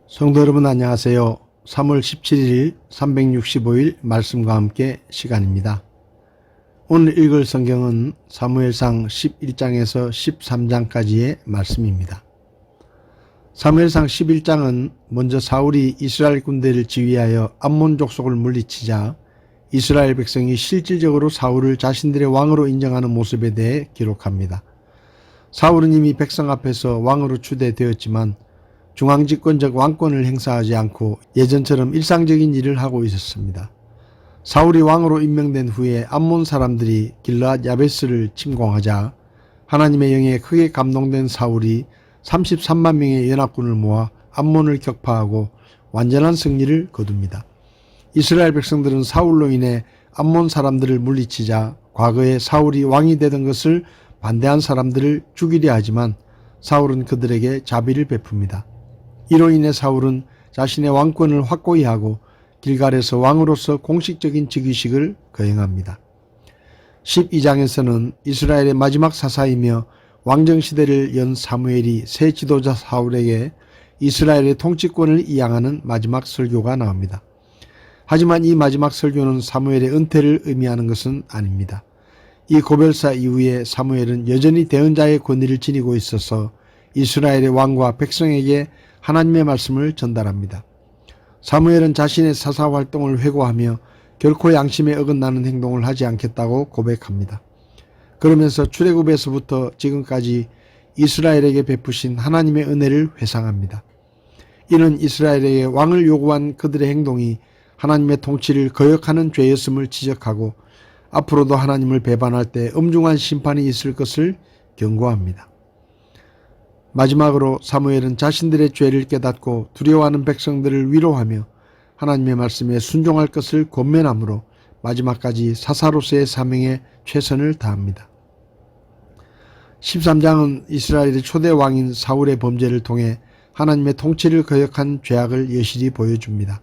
성도 여러분 안녕하세요. 3월 17일 365일 말씀과 함께 시간입니다. 오늘 읽을 성경은 사무엘상 11장에서 13장까지의 말씀입니다. 사무엘상 11장은 먼저 사울이 이스라엘 군대를 지휘하여 암몬 족속을 물리치자 이스라엘 백성이 실질적으로 사울을 자신들의 왕으로 인정하는 모습에 대해 기록합니다. 사울은 이미 백성 앞에서 왕으로 추대되었지만 중앙집권적 왕권을 행사하지 않고 예전처럼 일상적인 일을 하고 있었습니다. 사울이 왕으로 임명된 후에 암몬 사람들이 길르앗 야베스를 침공하자 하나님의 영에 크게 감동된 사울이 33만 명의 연합군을 모아 암몬을 격파하고 완전한 승리를 거둡니다. 이스라엘 백성들은 사울로 인해 암몬 사람들을 물리치자 과거에 사울이 왕이 되던 것을 반대한 사람들을 죽이려 하지만 사울은 그들에게 자비를 베풉니다. 이로 인해 사울은 자신의 왕권을 확고히 하고 길갈에서 왕으로서 공식적인 즉위식을 거행합니다. 12장에서는 이스라엘의 마지막 사사이며 왕정시대를 연 사무엘이 새 지도자 사울에게 이스라엘의 통치권을 이양하는 마지막 설교가 나옵니다. 하지만 이 마지막 설교는 사무엘의 은퇴를 의미하는 것은 아닙니다. 이 고별사 이후에 사무엘은 여전히 대언자의 권위를 지니고 있어서 이스라엘의 왕과 백성에게 하나님의 말씀을 전달합니다. 사무엘은 자신의 사사 활동을 회고하며 결코 양심에 어긋나는 행동을 하지 않겠다고 고백합니다. 그러면서 출애굽에서부터 지금까지 이스라엘에게 베푸신 하나님의 은혜를 회상합니다. 이는 이스라엘에게 왕을 요구한 그들의 행동이 하나님의 통치를 거역하는 죄였음을 지적하고 앞으로도 하나님을 배반할 때 엄중한 심판이 있을 것을 경고합니다. 마지막으로 사무엘은 자신들의 죄를 깨닫고 두려워하는 백성들을 위로하며 하나님의 말씀에 순종할 것을 권면하므로 마지막까지 사사로서의 사명에 최선을 다합니다. 13장은 이스라엘의 초대 왕인 사울의 범죄를 통해 하나님의 통치를 거역한 죄악을 여실히 보여줍니다.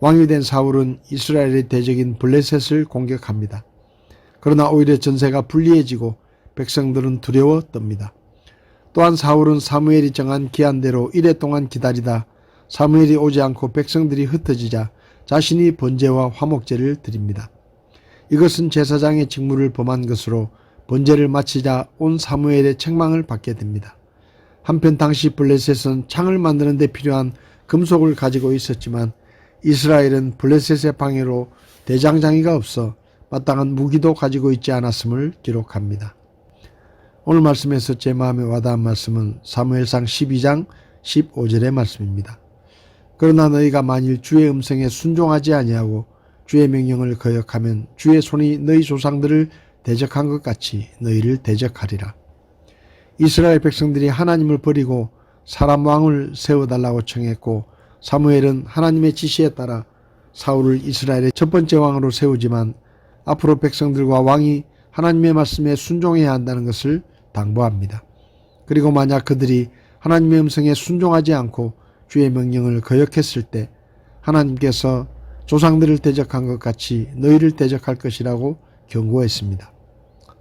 왕이 된 사울은 이스라엘의 대적인 블레셋을 공격합니다. 그러나 오히려 전세가 불리해지고 백성들은 두려워 떱니다. 또한 사울은 사무엘이 정한 기한대로 이래 동안 기다리다 사무엘이 오지 않고 백성들이 흩어지자 자신이 번제와 화목제를 드립니다. 이것은 제사장의 직무를 범한 것으로 번제를 마치자 온 사무엘의 책망을 받게 됩니다. 한편 당시 블레셋은 창을 만드는 데 필요한 금속을 가지고 있었지만 이스라엘은 블레셋의 방해로 대장장이가 없어 마땅한 무기도 가지고 있지 않았음을 기록합니다. 오늘 말씀에서 제 마음에 와닿은 말씀은 사무엘상 12장 15절의 말씀입니다. 그러나 너희가 만일 주의 음성에 순종하지 아니하고 주의 명령을 거역하면 주의 손이 너희 조상들을 대적한 것 같이 너희를 대적하리라. 이스라엘 백성들이 하나님을 버리고 사람 왕을 세워달라고 청했고 사무엘은 하나님의 지시에 따라 사울을 이스라엘의 첫 번째 왕으로 세우지만 앞으로 백성들과 왕이 하나님의 말씀에 순종해야 한다는 것을 당부합니다. 그리고 만약 그들이 하나님의 음성에 순종하지 않고 주의 명령을 거역했을 때 하나님께서 조상들을 대적한 것 같이 너희를 대적할 것이라고 경고했습니다.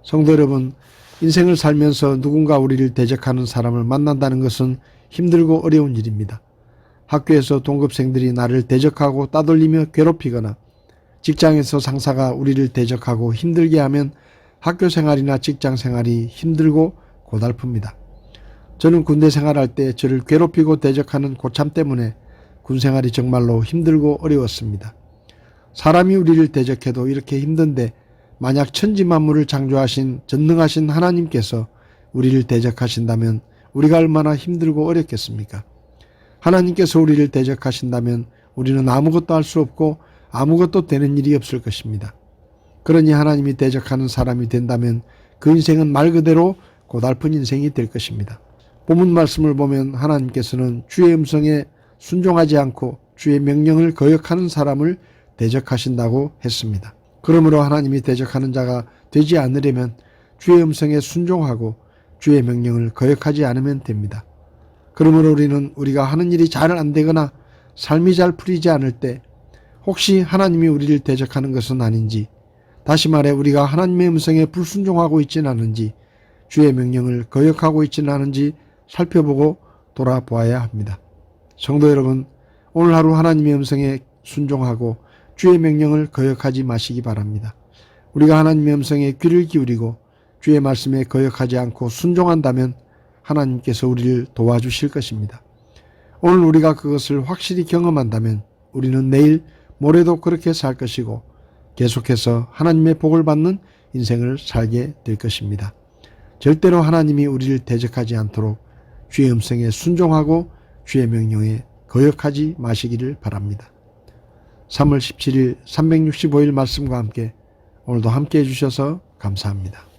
성도 여러분, 인생을 살면서 누군가 우리를 대적하는 사람을 만난다는 것은 힘들고 어려운 일입니다. 학교에서 동급생들이 나를 대적하고 따돌리며 괴롭히거나 직장에서 상사가 우리를 대적하고 힘들게 하면 학교 생활이나 직장 생활이 힘들고 고달픕니다. 저는 군대 생활할 때 저를 괴롭히고 대적하는 고참 때문에 군 생활이 정말로 힘들고 어려웠습니다. 사람이 우리를 대적해도 이렇게 힘든데 만약 천지만물을 창조하신 전능하신 하나님께서 우리를 대적하신다면 우리가 얼마나 힘들고 어렵겠습니까? 하나님께서 우리를 대적하신다면 우리는 아무것도 할 수 없고 아무것도 되는 일이 없을 것입니다. 그러니 하나님이 대적하는 사람이 된다면 그 인생은 말 그대로 고달픈 인생이 될 것입니다. 본문 말씀을 보면 하나님께서는 주의 음성에 순종하지 않고 주의 명령을 거역하는 사람을 대적하신다고 했습니다. 그러므로 하나님이 대적하는 자가 되지 않으려면 주의 음성에 순종하고 주의 명령을 거역하지 않으면 됩니다. 그러므로 우리는 우리가 하는 일이 잘 안 되거나 삶이 잘 풀리지 않을 때 혹시 하나님이 우리를 대적하는 것은 아닌지, 다시 말해 우리가 하나님의 음성에 불순종하고 있지는 않은지, 주의 명령을 거역하고 있지는 않은지 살펴보고 돌아보아야 합니다. 성도 여러분, 오늘 하루 하나님의 음성에 순종하고 주의 명령을 거역하지 마시기 바랍니다. 우리가 하나님의 음성에 귀를 기울이고 주의 말씀에 거역하지 않고 순종한다면 하나님께서 우리를 도와주실 것입니다. 오늘 우리가 그것을 확실히 경험한다면 우리는 내일 모레도 그렇게 살 것이고 계속해서 하나님의 복을 받는 인생을 살게 될 것입니다. 절대로 하나님이 우리를 대적하지 않도록 주의 음성에 순종하고 주의 명령에 거역하지 마시기를 바랍니다. 3월 17일 365일 말씀과 함께 오늘도 함께 해주셔서 감사합니다.